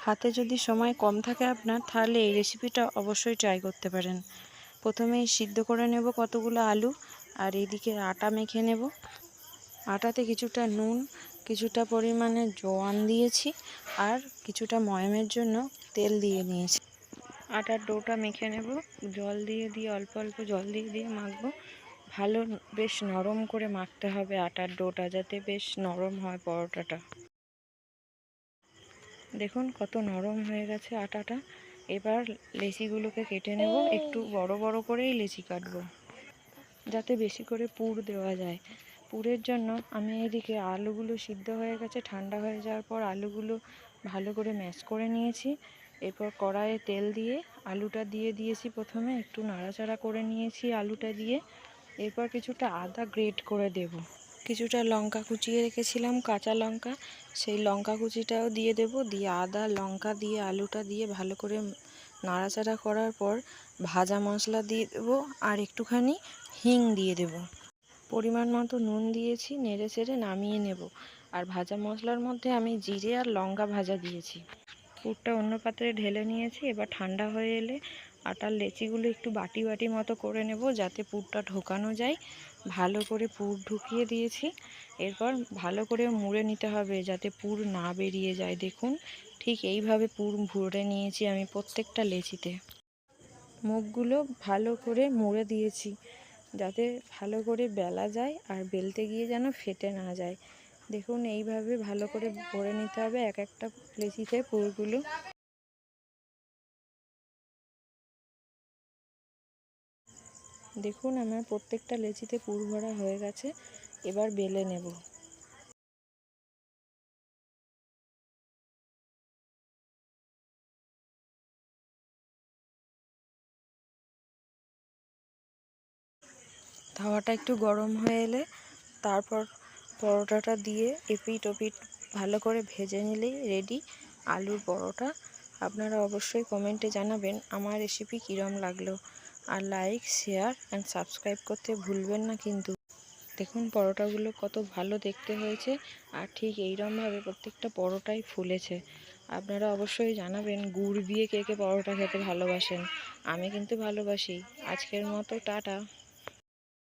হাতে যদি সময় কম থাকে আপনার, তাহলে এই রেসিপিটা অবশ্যই ট্রাই করতে পারেন। প্রথমেই সিদ্ধ করে নেব কতগুলো আলু, আর এইদিকে আটা মেখে নেব। আটাতে কিছুটা নুন, কিছুটা পরিমাণে জোয়ান দিয়েছি, আর কিছুটা ময়ামের জন্য তেল দিয়ে নিয়েছি। আটার ডোটা মেখে নেব, জল দিয়ে অল্প অল্প জল দিয়ে মাখবো। ভালো বেশ নরম করে মাখতে হবে আটার ডোটা, যাতে বেশ নরম হয় পরোটাটা। দেখুন কত নরম হয়ে গেছে আটাটা। এবার লেচিগুলোকে কেটে নেব, একটু বড় বড় করেই লেচি কাটবো, যাতে বেশি করে পুর দেওয়া যায়। পুরের জন্য আমি এদিকে আলুগুলো সিদ্ধ হয়ে গেছে, ঠান্ডা হয়ে যাওয়ার পর আলুগুলো ভালো করে ম্যাশ করে নিয়েছি। এরপর কড়াইয়ে তেল দিয়ে আলুটা দিয়ে দিয়েছি, প্রথমে একটু নাড়াচাড়া করে নিয়েছি আলুটা দিয়ে। এরপর কিছুটা আদা গ্রেট করে দেব, কিছুটা লঙ্কা কুচিয়ে রেখেছিলাম কাঁচা লঙ্কা, সেই লঙ্কা কুচিটাও দিয়ে দেব। দিয়ে আদা লঙ্কা দিয়ে আলুটা দিয়ে ভালো করে নাড়াচাড়া করার পর ভাজা মশলা দিয়ে দেবো, আর একটুখানি হিং দিয়ে দেব। পরিমাণ মতো নুন দিয়েছি, নেড়ে চেড়ে নামিয়ে নেব। আর ভাজা মশলার মধ্যে আমি জিরে আর লঙ্কা ভাজা দিয়েছি। পুরটা অন্য পাত্রে ঢেলে নিয়েছি। এবার ঠান্ডা হয়ে এলে আটার লেচিগুলো একটু বাটি বাটি মতো করে নেব, যাতে পুরটা ঢোকানো যায়। ভালো করে পুর ঢুকিয়ে দিয়েছি। এরপর ভালো করে মুড়ে নিতে হবে, যাতে পুর না বেরিয়ে যায়। দেখুন ঠিক এইভাবে পুর ভরে নিয়েছি আমি প্রত্যেকটা লেচিতে। মুখগুলো ভালো করে মুড়ে দিয়েছি, যাতে ভালো করে বেলা যায়, আর বেলতে গিয়ে যেন ফেটে না যায়। দেখুন এইভাবে ভালো করে ভরে নিতে হবে এক একটা লেচিতে পুরগুলো। দেখুন আমার প্রত্যেকটা লেচিতে পুর ভরা হয়ে গেছে। এবার বেলে নেব। তাওয়াটা একটু গরম হয়ে এলে তারপর পরোটাটা দিয়ে এপিট ওপিট ভালো করে ভেজে নিলেই রেডি আলুর পরোটা। আপনারা অবশ্যই কমেন্টে জানাবেন আমার রেসিপি কীরকম লাগলো, আর লাইক শেয়ার অ্যান্ড সাবস্ক্রাইব করতে ভুলবেন না কিন্তু। দেখুন পরোটাগুলো কত ভালো দেখতে হয়েছে, আর ঠিক এইরকমভাবে প্রত্যেকটা পরোটাই ফুলেছে। আপনারা অবশ্যই জানাবেন গুড় দিয়ে কে কে পরোটা খেতে ভালোবাসেন। আমি কিন্তু ভালোবাসি। আজকের মতো টাটা।